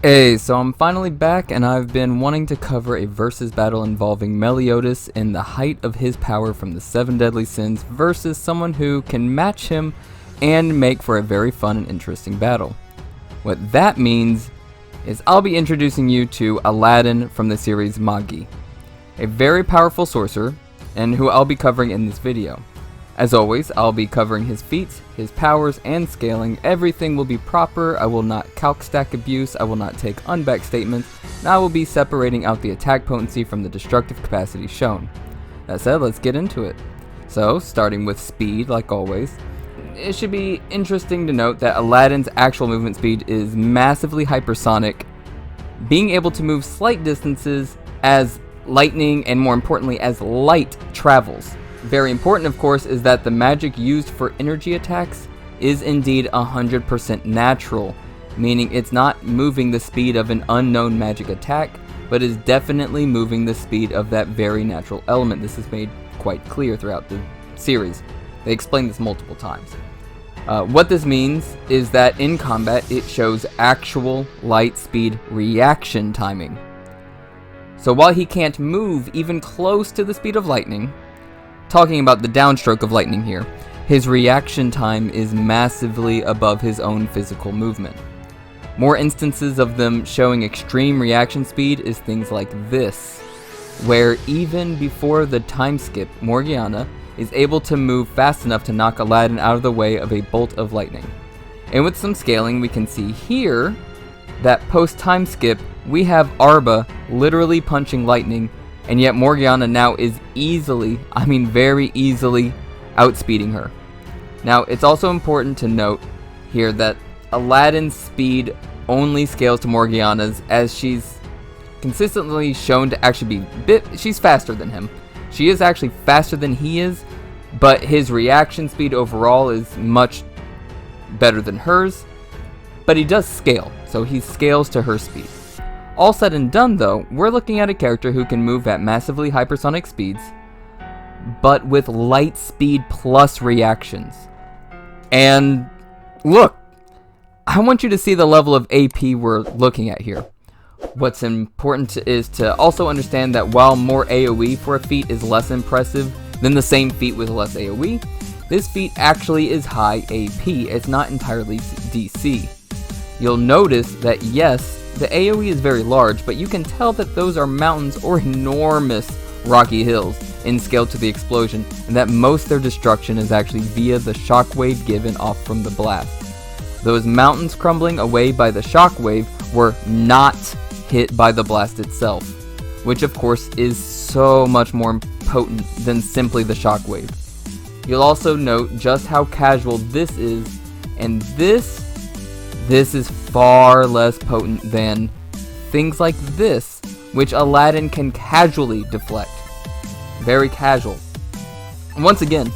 Hey, so I'm finally back, and I've been wanting to cover a versus battle involving Meliodas in the height of his power from the 7 deadly sins versus someone who can match him and make for a very fun and interesting battle. What that means is I'll be introducing you to Aladdin from the series Magi, a very powerful sorcerer, and who I'll be covering in this video. As always, I'll be covering his feats, his powers, and scaling. Everything will be proper. I will not calc stack abuse, I will not take unbacked statements, and I will be separating out the attack potency from the destructive capacity shown. That said, let's get into it. So, starting with speed, like always, it should be interesting to note that Aladdin's actual movement speed is massively hypersonic, being able to move slight distances as lightning and, more importantly, as light travels. Very important, of course, is that the magic used for energy attacks is indeed 100% natural, meaning it's not moving the speed of an unknown magic attack, but is definitely moving the speed of that very natural element. This is made quite clear throughout the series. They explain this multiple times. What this means is that in combat, it shows actual light speed reaction timing. So while he can't move even close to the speed of lightning, talking about the downstroke of lightning here, his reaction time is massively above his own physical movement. More instances of them showing extreme reaction speed is things like this, where even before the time skip, Morgiana is able to move fast enough to knock Aladdin out of the way of a bolt of lightning. And with some scaling, we can see here that post time skip, we have Arba literally punching lightning, and yet Morgiana now is easily, very easily, outspeeding her. Now, it's also important to note here that Aladdin's speed only scales to Morgiana's, as she's consistently shown to actually she's faster than him. She is actually faster than he is, but his reaction speed overall is much better than hers. But he does scale, so he scales to her speed. All said and done though, we're looking at a character who can move at massively hypersonic speeds, but with light speed plus reactions. And look, I want you to see the level of AP we're looking at here. What's important is to also understand that while more AoE for a feat is less impressive than the same feat with less AoE, this feat actually is high AP, it's not entirely DC. You'll notice that yes, the AoE is very large, but you can tell that those are mountains or enormous rocky hills in scale to the explosion, and that most of their destruction is actually via the shockwave given off from the blast. Those mountains crumbling away by the shockwave were not hit by the blast itself, which of course is so much more potent than simply the shockwave. You'll also note just how casual this is, and this is far less potent than things like this, which Aladdin can casually deflect. Very casual. Once again,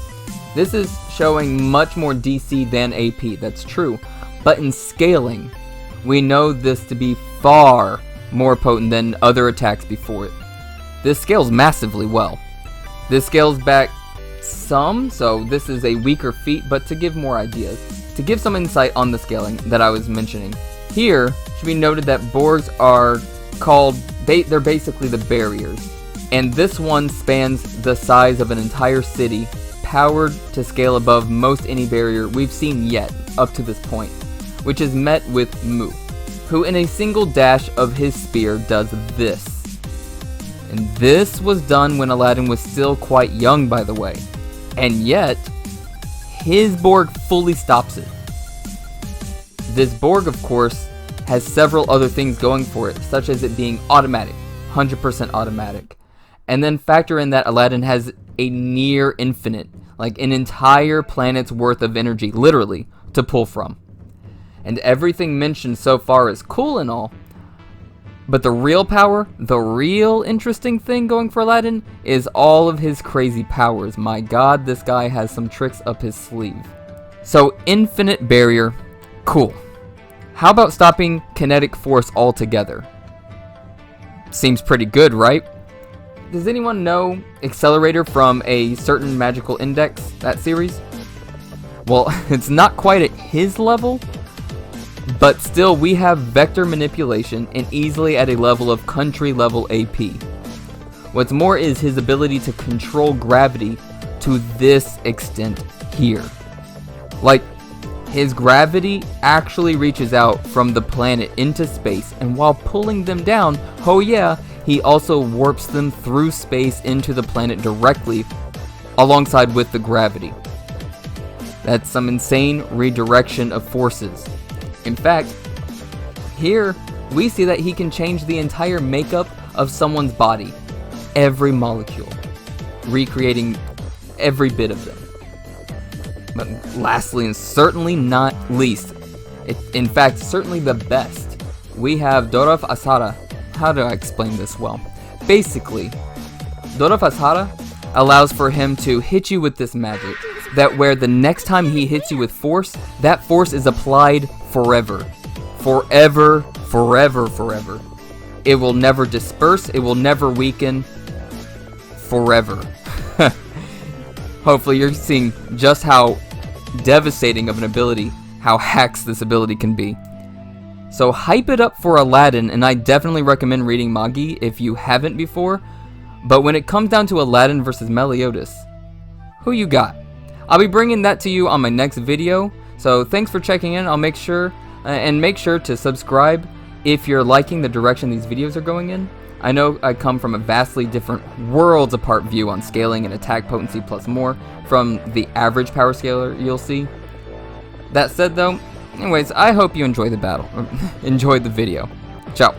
this is showing much more DC than AP, that's true, but in scaling, we know this to be far more potent than other attacks before it. This scales massively well. This scales back some, so this is a weaker feat, but to give more ideas, to give some insight on the scaling that I was mentioning, here it should be noted that Borgs are called, they're basically the barriers, and this one spans the size of an entire city, powered to scale above most any barrier we've seen yet up to this point, which is met with Mu, who in a single dash of his spear does this. And this was done when Aladdin was still quite young, by the way, and yet his Borg fully stops it. This Borg, of course, has several other things going for it, such as it being automatic, 100% automatic. And then factor in that Aladdin has a near infinite, like an entire planet's worth of energy, literally, to pull from. And everything mentioned so far is cool and all, but the real power, the real interesting thing going for Aladdin is all of his crazy powers. My god, this guy has some tricks up his sleeve. So, infinite barrier, cool. How about stopping kinetic force altogether? Seems pretty good, right? Does anyone know Accelerator from a certain magical index, that series? Well, it's not quite at his level, But still, we have vector manipulation and easily at a level of country level AP. What's more is his ability to control gravity to this extent here. Like, his gravity actually reaches out from the planet into space, and while pulling them down, oh yeah, he also warps them through space into the planet directly, alongside with the gravity. That's some insane redirection of forces. In fact, here we see that he can change the entire makeup of someone's body, every molecule, recreating every bit of them. But lastly, and certainly not least, in fact, certainly the best, we have Donna Posada. How do I explain this well? Basically, Donna Posada allows for him to hit you with this magic, that where the next time he hits you with force, that force is applied forever. Forever, forever, forever. It will never disperse, it will never weaken. Forever. Hopefully you're seeing just how devastating of an ability, how hacks this ability can be. So hype it up for Aladdin, and I definitely recommend reading Magi if you haven't before. But when it comes down to Aladdin versus Meliodas, who you got? I'll be bringing that to you on my next video. So thanks for checking in. I'll make sure to subscribe if you're liking the direction these videos are going in. I know I come from a vastly different worlds apart view on scaling and attack potency plus more from the average power scaler you'll see. That said though, anyways, I hope you enjoy the battle, enjoyed the video. Ciao.